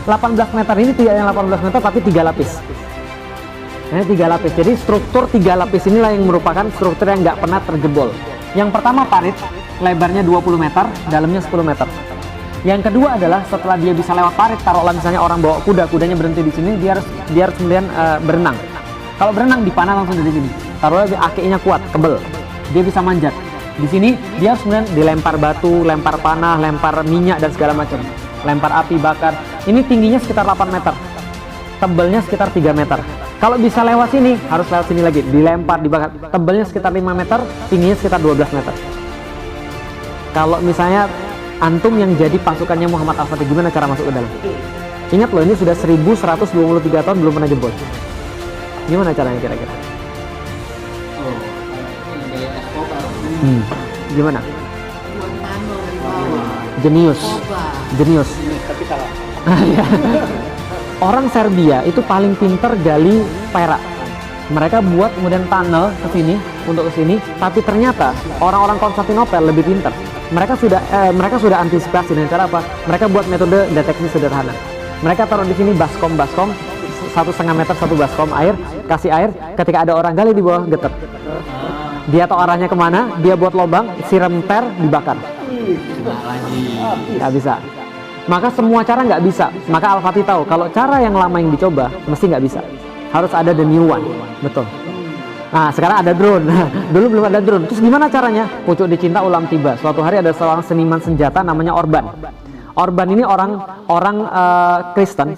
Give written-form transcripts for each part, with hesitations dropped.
18 meter ini tidak yang 18 meter tapi 3 lapis. Ini 3 lapis. Jadi struktur 3 lapis inilah yang merupakan struktur yang nggak pernah terjebol. Yang pertama parit, lebarnya 20 meter, dalamnya 10 meter. Yang kedua adalah setelah dia bisa lewat parit, taruhlah misalnya orang bawa kuda, kudanya berhenti di sini, dia harus kemudian berenang. Kalau berenang dipanah langsung dari sini. Taruhlah akinya kuat, kebel, dia bisa manjat. Di sini dia harus kemudian dilempar batu, lempar panah, lempar minyak dan segala macam, lempar api bakar. Ini tingginya sekitar 8 meter, tebelnya sekitar 3 meter. Kalau bisa lewat sini, harus lewat sini lagi, dilempar, dibakar. Tebelnya sekitar 5 meter, tingginya sekitar 12 meter. Kalau misalnya antum yang jadi pasukannya Muhammad Al-Fatih, gimana cara masuk ke dalam? Ingat loh, ini sudah 1123 tahun belum pernah jebol. Gimana caranya kira-kira? Gimana? Jenius. Tapi salah. Orang Serbia itu paling pinter gali perak. Mereka buat kemudian tunnel ke sini untuk ke sini, tapi ternyata orang-orang Konstantinopel lebih pinter. Mereka sudah antisipasi dengan cara apa? Mereka buat metode deteksi sederhana. Mereka taruh di sini baskom 1,5 meter satu baskom air, kasih air. Ketika ada orang gali di bawah, getar. Dia tahu arahnya kemana, dia buat lubang, siram per, dibakar. Nggak bisa. Maka semua cara nggak bisa. Maka Al-Fatih tahu kalau cara yang lama yang dicoba mesti nggak bisa. Harus ada the new one. Betul. Nah, sekarang ada drone. Dulu belum ada drone. Terus gimana caranya? Pucuk dicinta ulam tiba. Suatu hari ada seorang seniman senjata namanya Orban. Orban ini orang Kristen.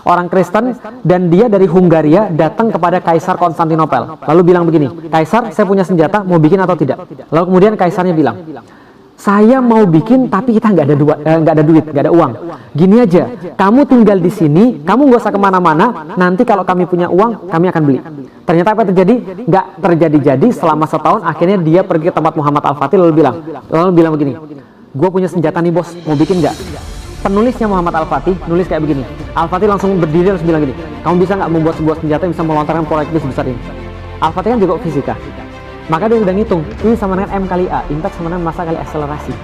Orang Kristen, dan dia dari Hungaria datang kepada Kaisar Konstantinopel. Lalu bilang begini, Kaisar, saya punya senjata, mau bikin atau tidak? Lalu kemudian Kaisarnya bilang, saya mau bikin tapi kita nggak ada duit, nggak ada uang. Gini aja, kamu tinggal di sini, kamu nggak usah kemana-mana. Nanti kalau kami punya uang, kami akan beli. Ternyata apa yang terjadi? Nggak terjadi-jadi. Selama setahun, akhirnya dia pergi ke tempat Muhammad Al-Fatih lalu bilang begini, gue punya senjata nih bos, mau bikin nggak? Penulisnya Muhammad Al-Fatih nulis kayak begini. Al-Fatih langsung berdiri terus bilang gini, kamu bisa nggak membuat sebuah senjata yang bisa melontarkan proyektil sebesar ini? Al-Fatih kan juga fisika. Maka dia udah ngitung, ini sama dengan M kali A, impact sama dengan massa kali akselerasi.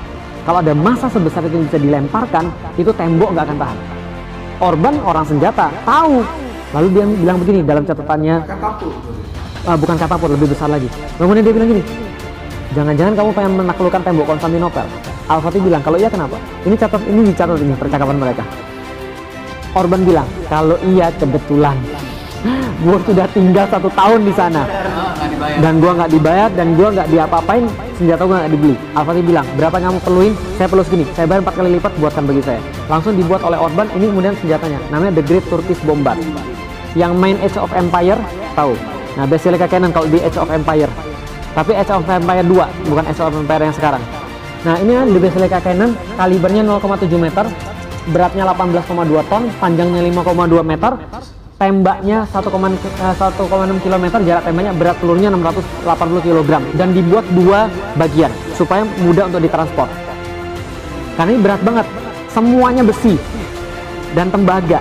Kalau ada massa sebesar itu yang bisa dilemparkan, itu tembok nggak akan tahan. Orban orang senjata, tahu. Lalu dia bilang begini dalam catatannya, bukan katapult, lebih besar lagi. Kemudian dia bilang gini, jangan-jangan kamu pengen menaklukkan tembok Konstantinopel. Al-Fatih bilang, kalau iya kenapa? Ini dicatat ini percakapan mereka. Orban bilang, kalau iya kebetulan. Gue sudah tinggal 1 tahun di sana. Dan gue nggak dibayar dan gue nggak diapa-apain, senjata gue nggak dibeli. Al-Fatih bilang, berapa yang kamu perluin? Saya perlu segini, saya bayar 4 kali lipat, buatkan bagi saya. Langsung dibuat oleh Orban. Ini kemudian senjatanya namanya The Great Turkish Bombard. Yang main Age of Empire tahu. Nah, Basilica Cannon kalau di Age of Empire, tapi Age of Empire 2, bukan Age of Empire yang sekarang. Nah, ini kan The Basilica Cannon, kalibernya 0,7 meter, beratnya 18,2 ton, panjangnya 5,2 meter, tembaknya 1,6 km, jarak tembaknya, berat pelurunya 680 kg, dan dibuat 2 bagian supaya mudah untuk ditransport. Karena ini berat banget, semuanya besi dan tembaga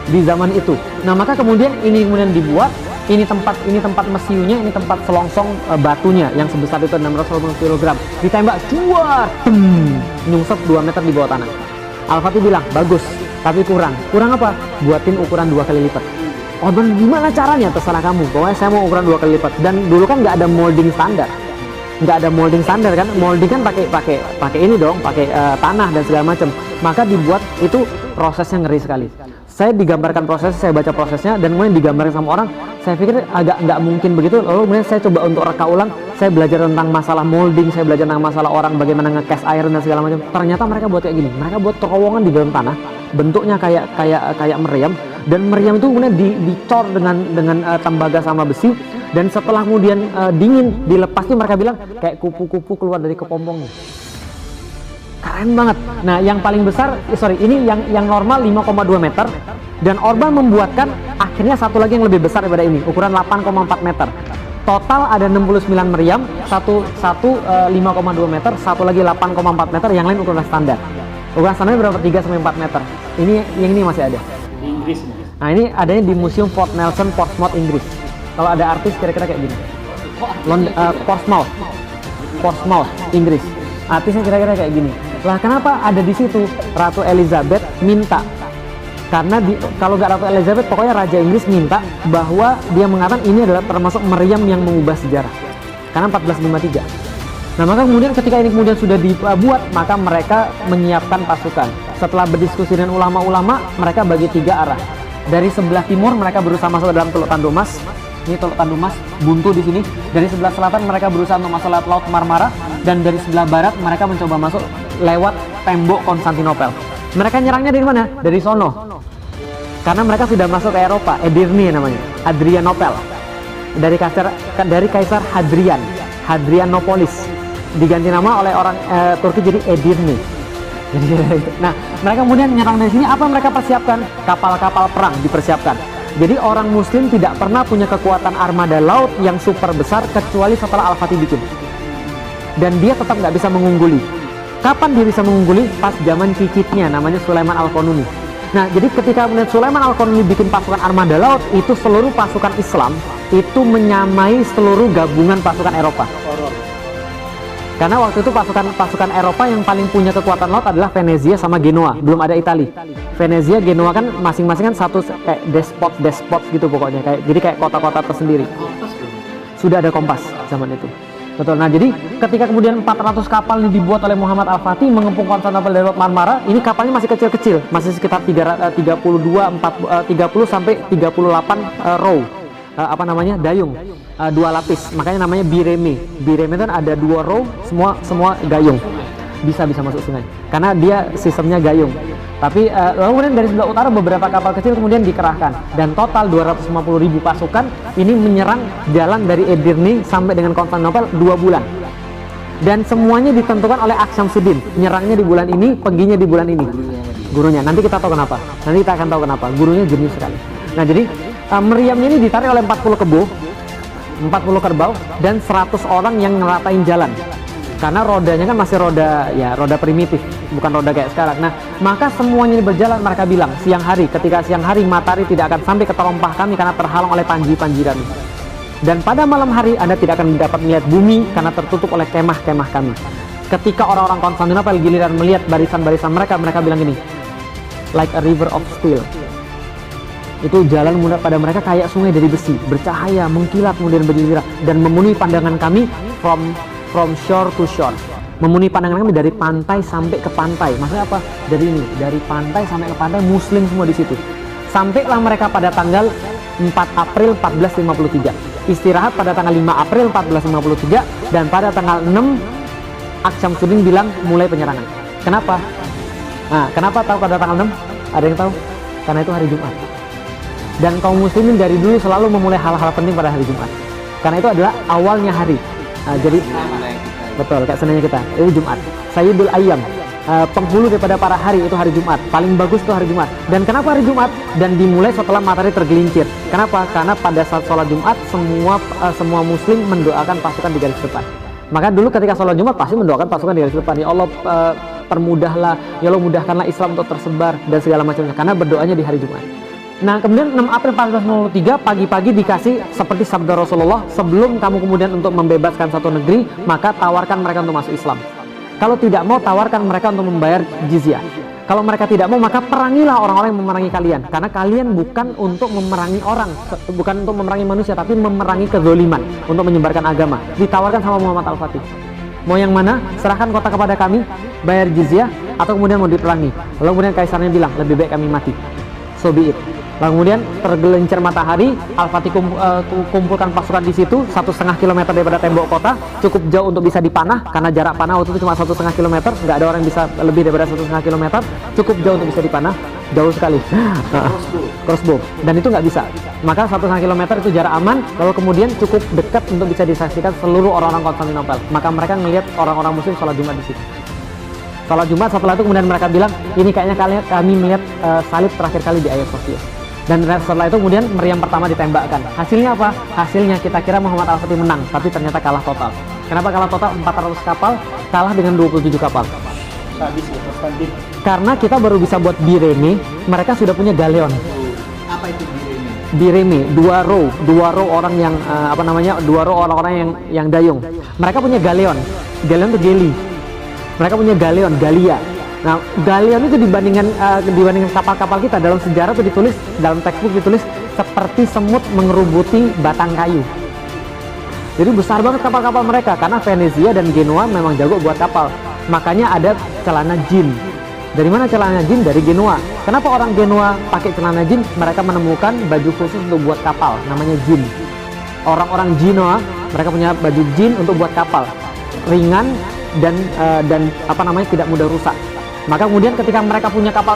di zaman itu. Nah, maka kemudian ini dibuat, ini tempat mesiunya, ini tempat selongsong batunya yang sebesar itu 680 kg, ditembak cuar, nyungsep 2 meter di bawah tanah. Al-Fatih bilang, bagus, tapi kurang apa? Buatin ukuran 2 kali lipat. Orban, gimana caranya? Terserah kamu, pokoknya saya mau ukuran 2 kali lipat. Dan dulu kan nggak ada molding standar, kan? Molding kan pakai ini dong, pakai tanah dan segala macam. Maka dibuat itu prosesnya ngeri sekali. Saya digambarkan prosesnya, saya baca prosesnya, dan kemudian digambarkan sama orang. Saya pikir agak nggak mungkin begitu. Lalu kemudian saya coba untuk reka ulang. Saya belajar tentang masalah molding, saya belajar tentang masalah orang bagaimana nge-cast iron dan segala macam. Ternyata mereka buat kayak gini. Mereka buat terowongan di dalam tanah, bentuknya kayak meriam, dan meriam itu kemudian dicor dengan tembaga sama besi. Dan setelah kemudian dingin dilepas tuh, mereka bilang kayak kupu-kupu keluar dari kepompongnya. Keren banget. Nah, yang paling besar, ini yang normal 5,2 meter, dan Orban membuatkan akhirnya satu lagi yang lebih besar daripada ini, ukuran 8,4 meter. Total ada 69 meriam, satu 5,2 meter, satu lagi 8,4 meter, yang lain ukuran standar. Ukuran standarnya berapa? 3-4 meter. Yang ini masih ada. Di Inggris. Nah, ini adanya di Museum Fort Nelson, Portsmouth, Inggris. Kalau ada artis kira-kira kayak gini. Portsmouth, Inggris. Artisnya kira-kira kayak gini. Lah, kenapa ada di situ? Ratu Elizabeth minta Karena kalau nggak Ratu Elizabeth, pokoknya Raja Inggris minta bahwa dia mengatakan ini adalah termasuk meriam yang mengubah sejarah. Karena 1453. Nah, maka kemudian ketika ini kemudian sudah dibuat, maka mereka menyiapkan pasukan. Setelah berdiskusi dengan ulama-ulama, mereka bagi 3 arah. Dari sebelah timur mereka berusaha masuk ke dalam Teluk Tandumas. Ini Teluk Tandumas buntu di sini. Dari sebelah selatan mereka berusaha untuk masuk lewat Laut Marmara, dan dari sebelah barat mereka mencoba masuk lewat tembok Konstantinopel. Mereka nyerangnya dari mana? Dari sono. Karena mereka sudah masuk ke Eropa, Edirne namanya, Adrianopel. Dari Kaisar Hadrianopolis. Diganti nama oleh orang Turki jadi Edirne. Nah, mereka kemudian menyerang dari sini. Apa yang mereka persiapkan? Kapal-kapal perang dipersiapkan. Jadi orang Muslim tidak pernah punya kekuatan armada laut yang super besar kecuali setelah Al-Fatih bikin. Dan dia tetap nggak bisa mengungguli. Kapan dia bisa mengungguli? Pas zaman cicitnya, namanya Sulaiman Al-Qanuni. Nah, jadi ketika Sulaiman Al-Qanuni bikin pasukan armada laut, itu seluruh pasukan Islam itu menyamai seluruh gabungan pasukan Eropa. Karena waktu itu pasukan Eropa yang paling punya kekuatan laut adalah Venezia sama Genoa, belum ada Italia. Venezia, Genoa kan masing-masing kan satu kayak despot gitu pokoknya, jadi kayak kota-kota tersendiri. Sudah ada kompas zaman itu. Betul. Nah, jadi ketika kemudian 400 kapal ini dibuat oleh Muhammad Al-Fatih mengepung Konstantinopel dari Laut Marmara, ini kapalnya masih kecil-kecil, masih sekitar 30 sampai 38 row. Dayung, 2 lapis, makanya namanya bireme. Bireme itu ada 2 row, semua gayung, bisa masuk sungai karena dia sistemnya gayung. Tapi lalu kemudian dari sebelah utara beberapa kapal kecil kemudian dikerahkan, dan total 250.000 pasukan ini menyerang jalan dari Edirne sampai dengan Konstantinopel 2 bulan. Dan semuanya ditentukan oleh Aksyamsuddin, nyerangnya di bulan ini, perginya di bulan ini. Gurunya nanti kita tahu kenapa, nanti kita akan tahu kenapa. Gurunya jenius sekali. Nah, jadi meriamnya ini ditarik oleh 40 kerbau dan 100 orang yang ngeratain jalan. Karena rodanya kan masih roda primitif, bukan roda kayak sekarang. Nah, maka semuanya berjalan. Mereka bilang ketika siang hari matahari tidak akan sampai ke terompah kami karena terhalang oleh panji-panji kami. Dan pada malam hari Anda tidak akan dapat melihat bumi karena tertutup oleh kemah-kemah kami. Ketika orang-orang Konstantinopel giliran melihat barisan-barisan mereka bilang gini, like a river of steel. Itu jalan pada mereka kayak sungai dari besi, bercahaya, mengkilat, kemudian bergiliran, dan memenuhi pandangan kami from shore to shore. Memenuhi pandangan kami dari pantai sampai ke pantai. Maksudnya apa? Dari pantai sampai ke pantai, Muslim semua di situ. Sampailah mereka pada tanggal 4 April 1453. Istirahat pada tanggal 5 April 1453, dan pada tanggal 6 Aksyamsuddin bilang mulai penyerangan. Kenapa? Nah, kenapa tahu pada tanggal 6? Ada yang tahu? Karena itu hari Jumat. Dan kaum muslimin dari dulu selalu memulai hal-hal penting pada hari Jumat. Karena itu adalah awalnya hari. Jadi betul, kayak senangnya kita. Itu Jumat. Sayyidul Ayyam. Penghulu daripada para hari itu hari Jumat. Paling bagus itu hari Jumat. Dan kenapa hari Jumat? Dan dimulai setelah matahari tergelincir. Kenapa? Karena pada saat sholat Jumat semua muslim mendoakan pasukan di garis depan. Maka dulu ketika sholat Jumat pasti mendoakan pasukan di garis depan. Ya Allah, permudahlah, ya Allah mudahkanlah Islam untuk tersebar dan segala macamnya. Karena berdoanya di hari Jumat. Nah, kemudian 6 April 1453 pagi-pagi dikasih seperti sabda Rasulullah, sebelum kamu kemudian untuk membebaskan satu negeri, maka tawarkan mereka untuk masuk Islam. Kalau tidak mau, tawarkan mereka untuk membayar jizyah. Kalau mereka tidak mau, maka perangilah orang-orang yang memerangi kalian. Karena kalian bukan untuk memerangi orang, bukan untuk memerangi manusia, tapi memerangi kezoliman untuk menyebarkan agama. Ditawarkan sama Muhammad Al-Fatih. Mau yang mana? Serahkan kota kepada kami, bayar jizyah, atau kemudian mau diperangi. Lalu kemudian kaisarnya bilang, lebih baik kami mati. So be it. Lalu kemudian tergelincir matahari, Al-Fatih kumpulkan pasukan di situ 1,5 kilometer daripada tembok kota, cukup jauh untuk bisa dipanah karena jarak panah waktu itu cuma 1,5 kilometer, nggak ada orang yang bisa lebih daripada 1,5 kilometer, cukup jauh untuk bisa dipanah, jauh sekali. Crossbow, dan itu nggak bisa. Maka 1,5 kilometer itu jarak aman, lalu kemudian cukup dekat untuk bisa disaksikan seluruh orang-orang Konstantinopel. Maka mereka ngelihat orang-orang Muslim sholat Jumat di situ. Sholat Jumat, setelah itu kemudian mereka bilang, ini kayaknya kami melihat salib terakhir kali di Hagia Sophia. Dan setelah itu kemudian meriam pertama ditembakkan. Hasilnya apa? Hasilnya kita kira Muhammad Al-Fatih menang, tapi ternyata kalah total. Kenapa kalah total? 400 kapal kalah dengan 27 kapal. Karena kita baru bisa buat bireme, mereka sudah punya galeon. Apa itu bireme? Bireme, 2 row orang yang 2 row orang-orang yang dayung. Mereka punya galeon. Galeon itu geli. Mereka punya galeon, galia. Nah, galion itu dibandingkan kapal-kapal kita dalam sejarah itu ditulis, dalam textbook ditulis seperti semut mengerubuti batang kayu. Jadi besar banget kapal-kapal mereka karena Venezia dan Genoa memang jago buat kapal. Makanya ada celana jin. Dari mana celana jin? Dari Genoa. Kenapa orang Genoa pakai celana jin? Mereka menemukan baju khusus untuk buat kapal, namanya jin. Orang-orang Genoa mereka punya baju jin untuk buat kapal, ringan dan apa namanya tidak mudah rusak. Maka kemudian ketika mereka punya kapal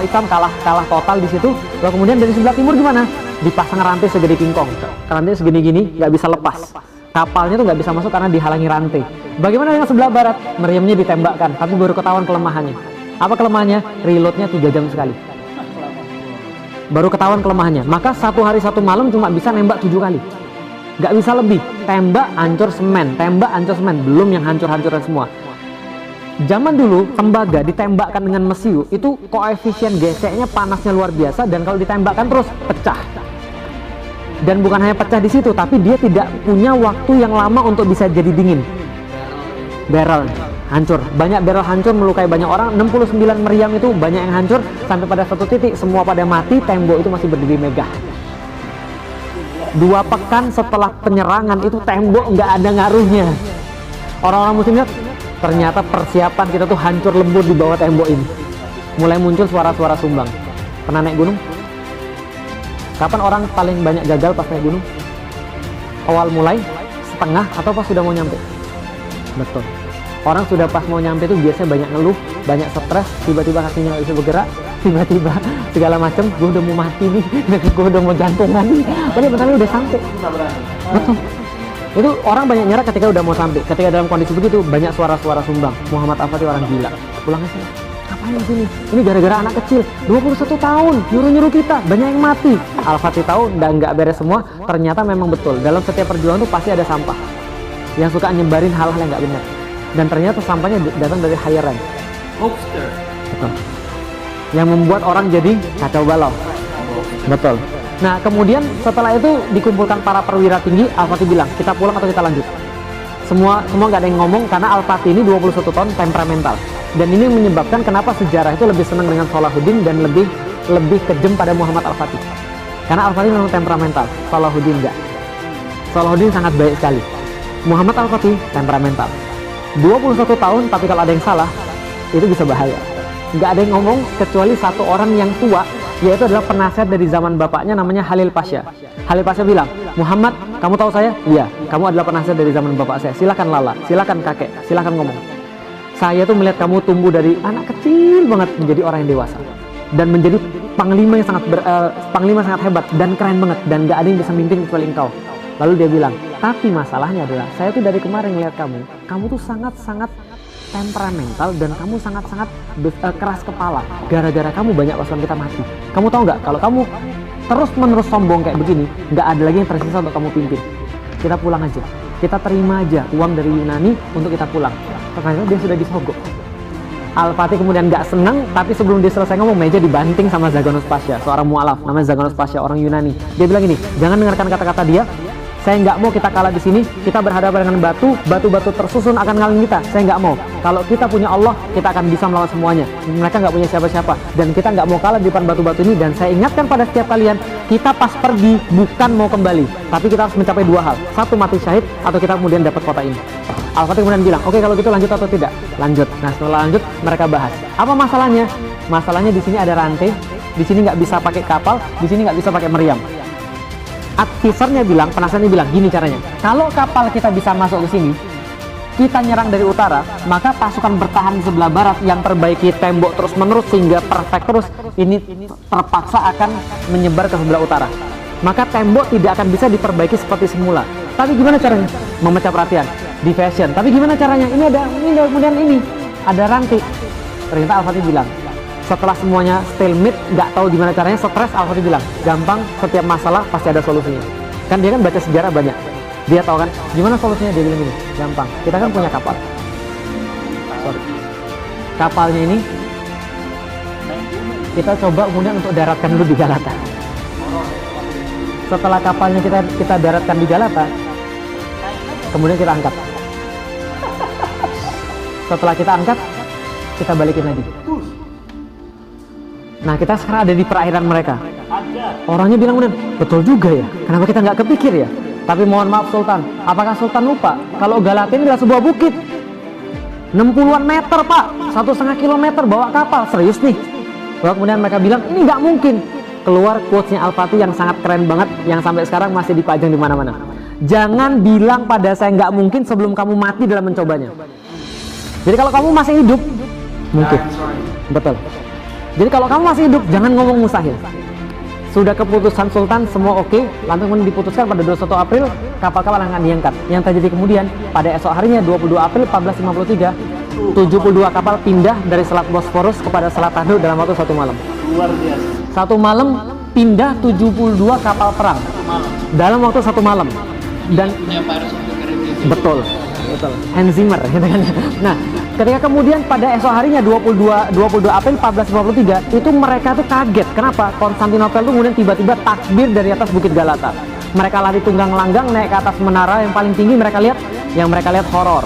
hitam kalah total di situ. Lalu kemudian dari sebelah timur gimana? Dipasang rantai segede kingkong. Rantai segini-gini nggak bisa lepas. Kapalnya tuh nggak bisa masuk karena dihalangi rantai. Bagaimana dengan sebelah barat? Meriamnya ditembakkan, tapi baru ketahuan kelemahannya. Apa kelemahannya? Reloadnya 3 jam sekali. Baru ketahuan kelemahannya. Maka 1 hari 1 malam cuma bisa nembak 7 kali. Nggak bisa lebih. Tembak hancur semen, belum yang hancur-hancuran semua. Zaman dulu tembaga ditembakkan dengan mesiu itu koefisien geseknya panasnya luar biasa, dan kalau ditembakkan terus pecah. Dan bukan hanya pecah di situ, tapi dia tidak punya waktu yang lama untuk bisa jadi dingin. Barrel hancur, banyak barrel hancur melukai banyak orang. 69 meriam itu banyak yang hancur sampai pada satu titik semua pada mati, tembok itu masih berdiri megah. 2 pekan setelah penyerangan itu tembok nggak ada ngaruhnya. Orang-orang muslim lihat ternyata persiapan kita tuh hancur lebur di bawah tembok ini. Mulai muncul suara-suara sumbang. Pernah naik gunung? Kapan orang paling banyak gagal pas naik gunung? Awal mulai, setengah, atau pas sudah mau nyampe? Betul. Orang sudah pas mau nyampe itu biasanya banyak ngeluh, banyak stres, tiba-tiba kakinya nggak bisa bergerak, tiba-tiba segala macam, gue udah mau mati nih, gue udah mau jantungan nih, padahal bentar udah sampai. Betul. Itu orang banyak nyerah ketika udah mau sampai. Ketika dalam kondisi begitu banyak suara-suara sumbang. Muhammad Al-Fatih orang gila. Pulang ke sini. Ngapain di sini? Ini gara-gara anak kecil 21 tahun nyuruh-nyuruh kita, banyak yang mati. Al-Fatih tahu nggak beres semua. Ternyata memang betul. Dalam setiap perjuangan tuh pasti ada sampah yang suka nyebarin hal-hal yang nggak benar. Dan ternyata sampahnya datang dari higher rank. Hoaxer. Betul. Yang membuat orang jadi kacau balau. Betul. Nah, kemudian setelah itu dikumpulkan para perwira tinggi, Al-Fatih bilang, kita pulang atau kita lanjut? Semua nggak ada yang ngomong karena Al-Fatih ini 21 tahun temperamental. Dan ini menyebabkan kenapa sejarah itu lebih senang dengan Salahuddin dan lebih kejam pada Muhammad Al-Fatih. Karena Al-Fatih memang temperamental, Salahuddin enggak. Salahuddin sangat baik sekali. Muhammad Al-Fatih temperamental. 21 tahun, tapi kalau ada yang salah, itu bisa bahaya. Nggak ada yang ngomong kecuali satu orang yang tua, yaitu adalah penasihat dari zaman bapaknya namanya Halil Pasha. Halil Pasha bilang, Muhammad, kamu tahu saya? Iya, kamu adalah penasihat dari zaman bapak saya. Silakan lala, silakan kakek, silakan ngomong. Saya tuh melihat kamu tumbuh dari anak kecil banget menjadi orang yang dewasa dan menjadi panglima yang sangat hebat dan keren banget, dan gak ada yang bisa mimpin kecuali engkau. Lalu dia bilang, tapi masalahnya adalah saya tuh dari kemarin ngeliat kamu tuh sangat-sangat temperamental dan kamu sangat-sangat keras kepala. Gara-gara kamu banyak pasukan kita mati. Kamu tahu nggak, kalau kamu terus-menerus sombong kayak begini, nggak ada lagi yang tersisa untuk kamu pimpin. Kita pulang aja. Kita terima aja uang dari Yunani untuk kita pulang. Ternyata dia sudah disogok. Al-Fatih kemudian nggak senang, tapi sebelum dia selesai ngomong, meja dibanting sama Zaganos Pasha, seorang mualaf namanya Zaganos Pasha, orang Yunani. Dia bilang gini, jangan dengarkan kata-kata dia. Saya nggak mau kita kalah di sini. Kita berhadapan dengan batu tersusun akan ngalahin kita. Saya nggak mau. Kalau kita punya Allah, kita akan bisa melawan semuanya. Mereka nggak punya siapa-siapa, dan kita nggak mau kalah di depan batu-batu ini. Dan saya ingatkan pada setiap kalian, kita pas pergi bukan mau kembali, tapi kita harus mencapai 2 hal. 1, mati syahid, atau kita kemudian dapat kota ini. Al-Fatih kemudian bilang, oke, kalau gitu lanjut atau tidak? Lanjut. Nah, setelah lanjut, mereka bahas. Apa masalahnya? Masalahnya di sini ada rantai, di sini nggak bisa pakai kapal, di sini nggak bisa pakai meriam. Advisernya bilang, penasihatnya bilang, gini caranya. Kalau kapal kita bisa masuk ke sini, kita nyerang dari utara, maka pasukan bertahan di sebelah barat yang perbaiki tembok terus-menerus sehingga perfect terus, ini terpaksa akan menyebar ke sebelah utara. Maka tembok tidak akan bisa diperbaiki seperti semula. Tapi gimana caranya? Memecah perhatian, diversion. Tapi gimana caranya? Ini kemudian ini ada rantai. Ternyata Al-Fatih bilang, setelah semuanya stalemate, nggak tahu gimana caranya, stres, Al-Fatih bilang, gampang, setiap masalah pasti ada solusinya. Kan dia kan baca sejarah banyak. Dia tahu kan, gimana solusinya? Dia bilang gini, gampang, kita kan punya kapal. Kapalnya ini, kita coba kemudian untuk daratkan dulu di Galata. Setelah kapalnya kita daratkan di Galata, kemudian kita angkat. Setelah kita angkat, kita balikin lagi. Nah, kita sekarang ada di perakhiran mereka. Orangnya bilang kemudian, betul juga ya, kenapa kita nggak kepikir ya? Tapi mohon maaf Sultan, apakah Sultan lupa kalau Galata ini adalah sebuah bukit 60-an meter Pak, 1,5 kilometer bawa kapal, serius nih? Lalu kemudian mereka bilang, ini nggak mungkin. Keluar quotes-nya Al-Fatih yang sangat keren banget, yang sampai sekarang masih dipajang di mana-mana. Jangan bilang pada saya nggak mungkin sebelum kamu mati dalam mencobanya. Jadi kalau kamu masih hidup, mungkin. Betul. Jadi kalau kamu masih hidup, jangan ngomong mustahil. Sudah keputusan Sultan, semua oke. Lantas kemudian diputuskan pada 21 April, kapal-kapal akan diangkat. Yang terjadi kemudian, pada esok harinya 22 April 1453, 72 kapal pindah dari Selat Bosporus kepada Selat Tanduk dalam waktu 1 malam. Luar biasa. 1 malam pindah 72 kapal perang dalam waktu 1 malam. Dan betul, betul. Hans Zimmer gitu kan. Nah, ketika kemudian pada esok harinya 22 April 1453 itu mereka tuh kaget. Kenapa? Konstantinopel tuh kemudian tiba-tiba takbir dari atas Bukit Galata. Mereka lari tunggang langgang naik ke atas menara yang paling tinggi. Mereka lihat, yang mereka lihat horor.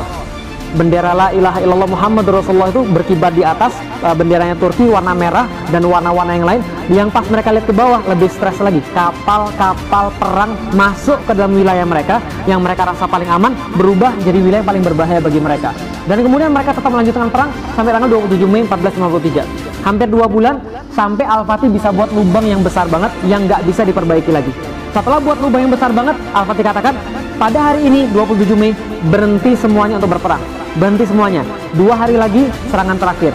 Bendera la ilaha illallah Muhammad Rasulullah itu berkibar di atas, benderanya Turki warna merah dan warna-warna yang lain. Yang pas mereka lihat ke bawah lebih stres lagi, kapal-kapal perang masuk ke dalam wilayah mereka yang mereka rasa paling aman berubah jadi wilayah paling berbahaya bagi mereka. Dan kemudian mereka tetap melanjutkan perang sampai tanggal 27 Mei 1453. Hampir 2 bulan sampai Al-Fatih bisa buat lubang yang besar banget yang nggak bisa diperbaiki lagi. Setelah buat lubang yang besar banget, Al-Fatih katakan pada hari ini 27 Mei berhenti semuanya untuk berperang. Berhenti semuanya. 2 hari lagi serangan terakhir.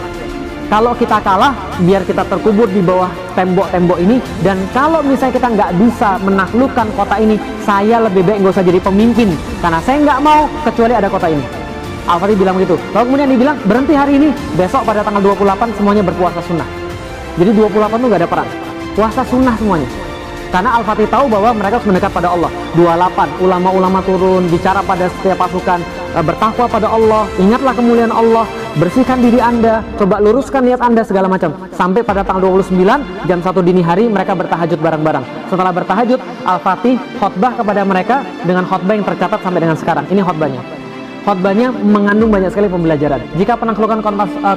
Kalau kita kalah, biar kita terkubur di bawah tembok-tembok ini. Dan kalau misalnya kita nggak bisa menaklukkan kota ini, saya lebih baik nggak usah jadi pemimpin. Karena saya nggak mau kecuali ada kota ini. Al-Fatih bilang begitu. Lalu kemudian dibilang berhenti hari ini. Besok pada tanggal 28 semuanya berpuasa sunnah. Jadi 28 itu nggak ada perang. Puasa sunnah semuanya. Karena Al-Fatih tahu bahwa mereka harus mendekat pada Allah. 28, ulama-ulama turun, bicara pada setiap pasukan, bertakwa pada Allah, ingatlah kemuliaan Allah, bersihkan diri Anda, coba luruskan niat Anda, segala macam. Sampai pada tanggal 29, jam 1 dini hari, mereka bertahajud bareng-bareng. Setelah bertahajud, Al-Fatih khotbah kepada mereka dengan khotbah yang tercatat sampai dengan sekarang. Ini khotbahnya. Khotbahnya mengandung banyak sekali pembelajaran. Jika penaklukan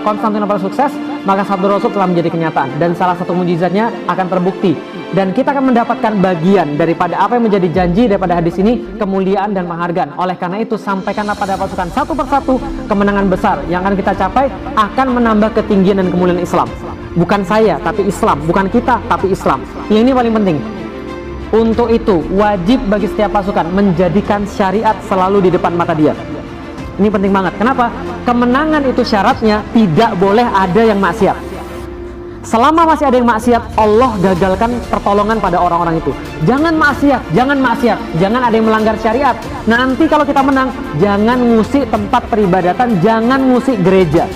Konstantinopel sukses, maka sabda Rasul telah menjadi kenyataan dan salah satu mukjizatnya akan terbukti. Dan kita akan mendapatkan bagian daripada apa yang menjadi janji daripada hadis ini, kemuliaan dan penghargaan. Oleh karena itu, sampaikanlah pada pasukan satu persatu kemenangan besar yang akan kita capai akan menambah ketinggian dan kemuliaan Islam. Bukan saya, tapi Islam. Bukan kita, tapi Islam. Yang ini paling penting. Untuk itu, wajib bagi setiap pasukan menjadikan syariat selalu di depan mata dia. Ini penting banget. Kenapa? Kemenangan itu syaratnya tidak boleh ada yang maksiat. Selama masih ada yang maksiat, Allah gagalkan pertolongan pada orang-orang itu. Jangan maksiat, jangan maksiat, jangan ada yang melanggar syariat. Nanti kalau kita menang, jangan ngusik tempat peribadatan, jangan ngusik gereja.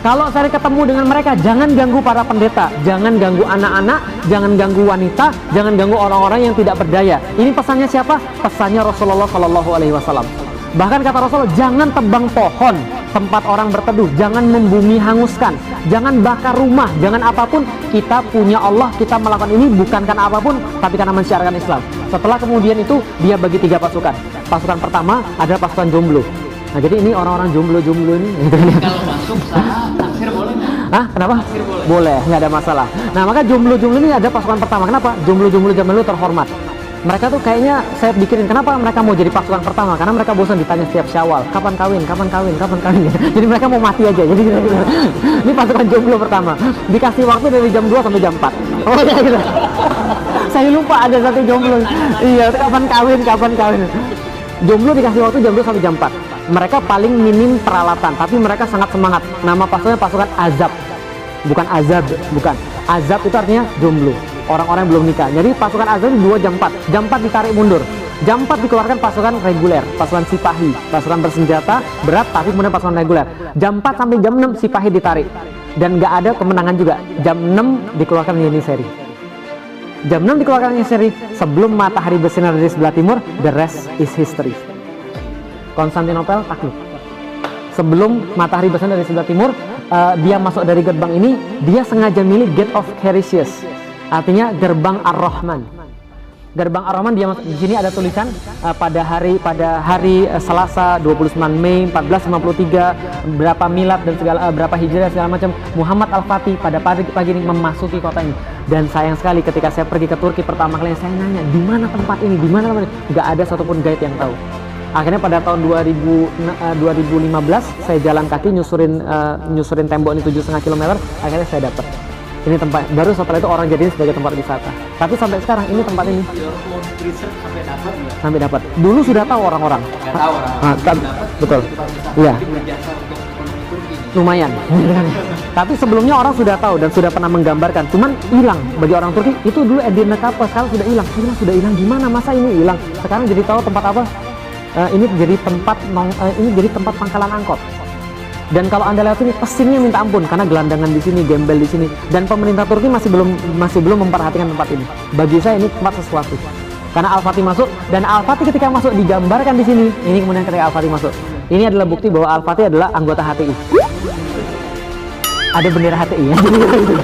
Kalau saya ketemu dengan mereka, jangan ganggu para pendeta, jangan ganggu anak-anak, jangan ganggu wanita, jangan ganggu orang-orang yang tidak berdaya. Ini pesannya siapa? Pesannya Rasulullah Shallallahu Alaihi Wasallam. Bahkan kata Rasulullah, jangan tebang pohon tempat orang berteduh, jangan membumi hanguskan, jangan bakar rumah, jangan apapun. Kita punya Allah, kita melakukan ini bukan karena apapun, tapi karena mensyiarkan Islam. Setelah kemudian itu, dia bagi 3 pasukan. Pasukan pertama adalah pasukan jomblo. Nah, jadi ini orang-orang jomblo-jomblo ini. Kalau masuk sana, taksir boleh nggak? Hah? Kenapa? Taksir boleh. Boleh, nggak ada masalah. Nah, maka jomblo-jomblo ini ada pasukan pertama. Kenapa? Jomblo-jomblo zaman dulu terhormat. Mereka tuh kayaknya saya pikirin kenapa mereka mau jadi pasukan pertama, karena mereka bosan ditanya setiap Syawal, kapan kawin, kapan kawin, kapan kawin. Jadi mereka mau mati aja. Jadi ini pasukan jomblo pertama. Dikasih waktu dari jam 2 sampai jam 4. Oh ya gitu. Saya lupa ada satu jomblo. Iya, kapan kawin, kapan kawin. Jomblo dikasih waktu jam 2 sampai jam 4. Mereka paling minim peralatan, tapi mereka sangat semangat. Nama pasukannya pasukan Azab. Bukan Azab, bukan. Azab itu artinya jomblo. Orang-orang yang belum nikah. Jadi pasukan Azab 2 jam 4. Jam 4 ditarik mundur. Jam 4 dikeluarkan pasukan reguler, pasukan Sipahi, pasukan bersenjata berat tapi kemudian pasukan reguler. Jam 4 sampai jam 6 Sipahi ditarik. Dan nggak ada kemenangan juga. Jam 6 dikeluarkan Yeniseri. Jam 6 dikeluarkan Yeniseri sebelum matahari bersinar dari sebelah timur. The rest is history. Konstantinopel takluk. Sebelum matahari bersinar dari sebelah timur, dia masuk dari gerbang ini. Dia sengaja milih Gate of Cherisius. Artinya gerbang Ar-Rahman. Gerbang Ar-Rahman dia di sini ada tulisan pada hari Selasa 29 Mei 1453 berapa milad dan segala berapa hijriah segala macam, Muhammad Al-Fatih pada pagi ini memasuki kota ini. Dan sayang sekali ketika saya pergi ke Turki pertama kali, saya nanya di mana tempat ini, di mana tempat ini, nggak ada satupun guide yang tahu. Akhirnya pada tahun 2015 saya jalan kaki nyusurin tembok ini 7,5 km, akhirnya saya dapat ini tempat. Baru setelah itu orang jadiin sebagai tempat wisata. Tapi sampai sekarang ini tempat ini Your own research sampai dapat nggak? sampai dapat. Dulu sudah tahu orang-orang. Nggak tahu orang. Betul. Iya. Berjasa untuk ekonomi Turki. Lumayan. Tapi sebelumnya orang sudah tahu dan sudah pernah menggambarkan. Cuman hilang bagi orang Turki. Itu dulu Edirne Kapı, sekarang sudah hilang. Sudah hilang gimana? Masa ini hilang? Sekarang jadi tahu tempat apa? Ini jadi tempat pangkalan angkot. Dan kalau Anda lewat sini, pesingnya minta ampun karena gelandangan di sini, gembel di sini. Dan pemerintah Turki masih belum memperhatikan tempat ini. Bagi saya ini tempat sesuatu. Karena Al-Fatih masuk, dan Al-Fatih ketika masuk digambarkan di sini. Ini kemudian ketika Al-Fatih masuk. Ini adalah bukti bahwa Al-Fatih adalah anggota HTI. Ada bendera HTI ya. Jadi gitu.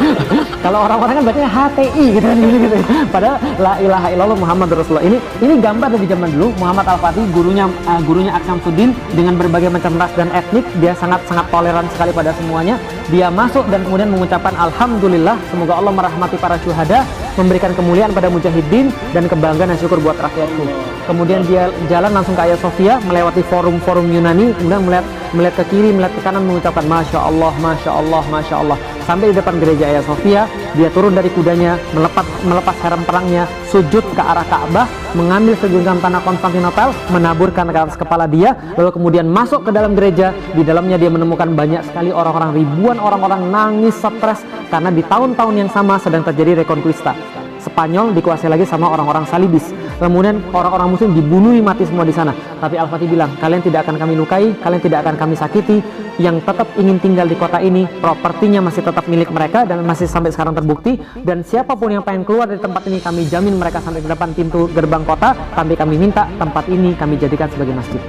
Kalau orang-orang kan bacanya HTI gitu kan gitu. Padahal la ilaha illallah Muhammad Rasulullah. Ini gambar dari zaman dulu. Muhammad Al-Fatih gurunya Aksyamsuddin dengan berbagai macam ras dan etnik, dia sangat toleran sekali pada semuanya. Dia masuk dan kemudian mengucapkan alhamdulillah, semoga Allah merahmati para syuhada, memberikan kemuliaan pada mujahidin dan kebanggaan dan syukur buat rakyatku. Kemudian dia jalan langsung ke Hagia Sophia, melewati forum-forum Yunani, kemudian melihat ke kiri, melihat ke kanan, mengucapkan Masya Allah, Masya Allah, Masya Allah. Sampai di depan gereja Hagia Sophia, dia turun dari kudanya, melepas helm perangnya, sujud ke arah Ka'bah, mengambil segenggam tanah Konstantinopel, menaburkan ke atas kepala dia, lalu kemudian masuk ke dalam gereja. Di dalamnya dia menemukan banyak sekali orang-orang, ribuan orang-orang nangis, stres, karena di tahun-tahun yang sama sedang terjadi Reconquista. Spanyol dikuasai lagi sama orang-orang Salibis. Kemudian orang-orang Muslim dibunuh mati semua di sana. Tapi Al-Fatih bilang, kalian tidak akan kami lukai, kalian tidak akan kami sakiti. Yang tetap ingin tinggal di kota ini, propertinya masih tetap milik mereka dan masih sampai sekarang terbukti. Dan siapapun yang pengen keluar dari tempat ini, kami jamin mereka sampai ke depan pintu gerbang kota. Tapi kami minta tempat ini kami jadikan sebagai masjid.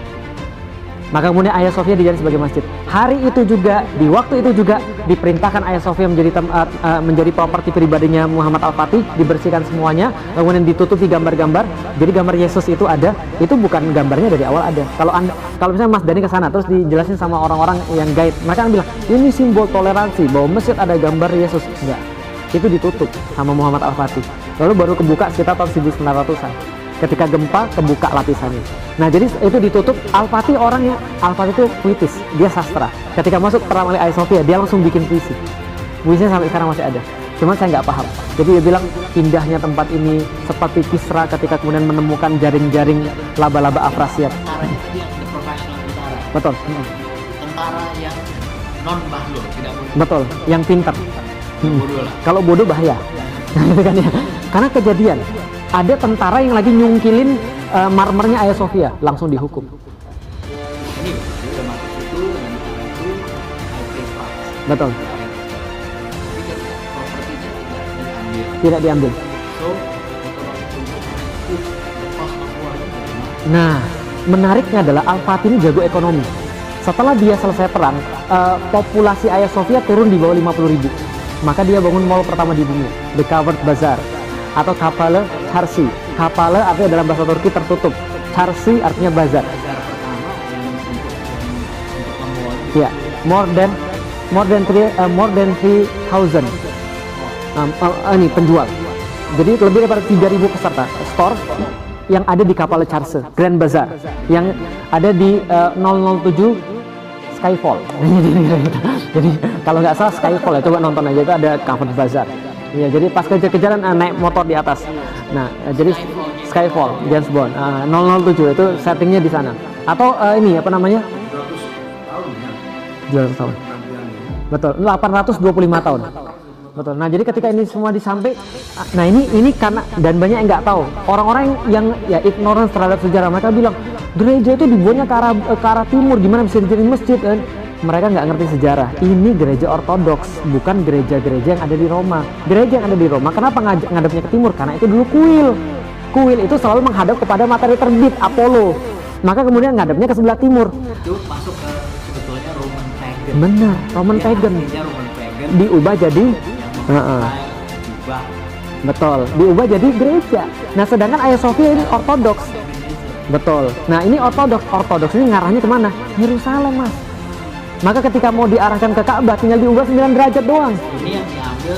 Maka kemudian Hagia Sophia dijadikan sebagai masjid. Hari itu juga, di waktu itu juga diperintahkan Hagia Sophia menjadi properti pribadinya Muhammad Al-Fatih, dibersihkan semuanya, kemudian ditutupi gambar-gambar. Jadi gambar Yesus itu ada, itu bukan gambarnya dari awal ada. Kalau misalnya Mas Dani ke sana terus dijelasin sama orang-orang yang guide, mereka bilang ini simbol toleransi bahwa masjid ada gambar Yesus. Enggak. Itu ditutup sama Muhammad Al-Fatih. Lalu baru kebuka sekitar tahun 1900-an. Ketika gempa, kebuka lapisannya. Nah, jadi itu ditutup. Al-Fatih itu puitis, dia sastra. Ketika masuk pertama kali Hagia Sophia, dia langsung bikin puisi. Puisinya sampai sekarang masih ada. Cuman saya nggak paham. Jadi dia bilang indahnya tempat ini seperti Kisra ketika kemudian menemukan jaring-jaring laba-laba Afrasiab. Tentara itu yang profesional tentara. Betul. Tentara yang non bahlul, tidak boleh. Betul. Yang pintar. Bodoh lah. Kalau bodoh bahaya. Gitu kan ya. Karena kejadian. Ada tentara yang lagi nyungkilin marmernya Hagia Sophia, langsung dihukum. Ini udah masuk situ dan itu privat. Betul. Tapi kan propertinya tidak diambil. Tidak diambil. So, ekonomi itu lepas Papua itu gimana? Nah, menariknya adalah Al-Fatih ini jago ekonomi. Setelah dia selesai perang, populasi Hagia Sophia turun di bawah 50.000. Maka dia bangun mall pertama di bumi, The Covered Bazaar atau Kapalı Çarşı. Kapalı artinya dalam bahasa Turki tertutup. Çarşı artinya bazar. Bazar pertama yang untuk membuat Ya, more than 3,000 ini penjual. Jadi lebih daripada 3.000 peserta store yang ada di Kapalı Çarşı, Grand Bazaar, yang ada di 007 Skyfall. Jadi kalau nggak salah Skyfall ya, coba nonton aja, itu ada Covered Bazaar. Ya, jadi pas kejar-kejaran naik motor di atas. Nah, jadi Skyfall, James Bond, 007 itu settingnya di sana. Atau ini apa namanya? 200 tahun. Betul, 825 tahun. Betul. Nah, jadi ketika ini semua disampai, nah ini karena dan banyak yang nggak tahu. Orang-orang yang ya ignorance terhadap sejarah, mereka bilang gereja itu dibuatnya ke arah timur, gimana bisa dijadiin masjid kan? Mereka nggak ngerti sejarah. Ini gereja ortodoks, bukan gereja-gereja yang ada di Roma. Gereja yang ada di Roma, kenapa ngadepnya ke timur? Karena itu dulu kuil. Kuil itu selalu menghadap kepada matahari terbit, Apollo. Maka kemudian ngadepnya ke sebelah timur. itu masuk ke sebetulnya Roman pagan. Benar, Roman pagan. Artinya Roman pagan Diubah jadi yang diubah Betul, diubah jadi gereja. Nah, sedangkan Hagia Sophia ini ortodoks. Betul. Nah, ini ortodoks ini ngarahnya kemana? Yerusalem, Mas. Maka ketika mau diarahkan ke Ka'bah tinggal diubah 9 derajat doang. Ini yang diambil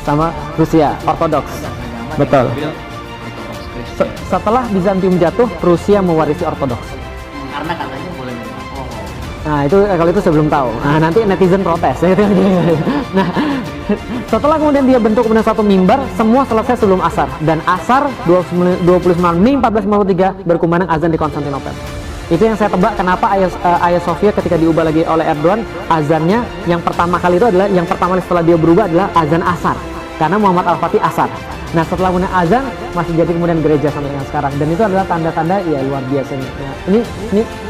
Sama Rusia, ortodoks. agama Betul. diambil Ortodoks Kristen. Setelah Bizantium jatuh, Rusia mewarisi ortodoks. Karena katanya boleh minum alkohol. Nah, itu kalau itu saya belum tahu. Nah, nanti netizen protes. Nah, setelah kemudian dia bentuk kemudian satu mimbar, semua selesai sebelum asar. Dan asar 29 Mei 1453 berkumandang azan di Konstantinopel. Itu yang saya tebak kenapa Hagia Sophia ketika diubah lagi oleh Erdogan, azannya yang pertama kali itu adalah, yang pertama kali setelah dia berubah adalah azan asar. Karena Muhammad Al-Fatih asar. Nah, setelah kemudian azan masih jadi kemudian gereja sampai dengan sekarang. Dan itu adalah tanda-tanda ya luar biasanya.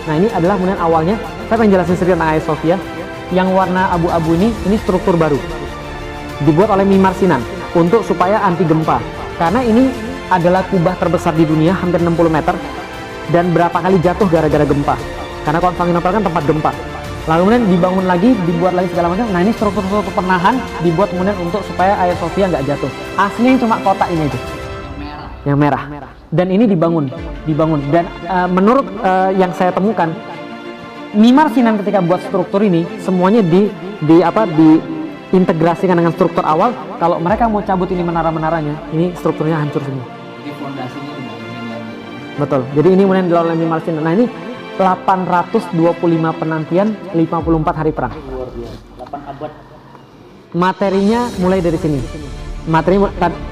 Nah, ini adalah kemudian awalnya. Saya pengen jelasin sedikit tentang Hagia Sophia. Yang warna abu-abu ini struktur baru. Dibuat oleh Mimar Sinan untuk supaya anti gempa. Karena ini adalah kubah terbesar di dunia, hampir 60 meter. Dan berapa kali jatuh gara-gara gempa. Karena Konstantinopel kan tempat gempa. Lalu kemudian dibangun lagi, dibuat lagi segala macam. Nah, ini struktur-struktur penahan dibuat kemudian untuk supaya Hagia Sophia nggak jatuh. Aslinya cuma kotak ini aja. Yang merah. Dan ini dibangun. Dan menurut yang saya temukan, Mimar Sinan ketika buat struktur ini semuanya diintegrasikan dengan struktur awal. Kalau mereka mau cabut ini menara-menaranya, ini strukturnya hancur semua. Jadi fondasinya udah Betul. Jadi ini kemudian dilakukan oleh Mimar Sinan. Nah, ini 825 penantian, 54 hari perang. luar biasa. 8 abad. Materinya mulai dari sini.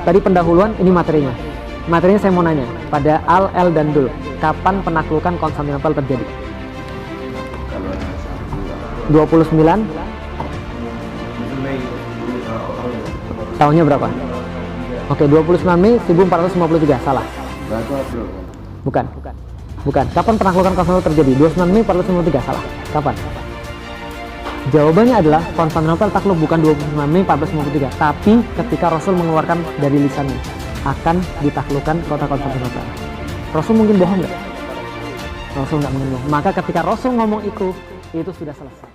Tadi pendahuluan, ini materinya. Materinya saya mau nanya pada Al, El, dan Dul. Kapan penaklukan Konstantinopel terjadi? 29. Tahunnya berapa? Oke, 29 Mei 1453. Salah. Bukan. Kapan penaklukan Konstantinopel terjadi? 29 Mei 1453. Salah. Kapan? Jawabannya adalah Konstantinopel takluk bukan 29 Mei 1453, tapi ketika Rasul mengeluarkan dari lisannya akan ditaklukkan kota Konstantinopel. Rasul mungkin bohong nggak? Rasul nggak mungkin bohong. Maka ketika Rasul ngomong itu sudah selesai.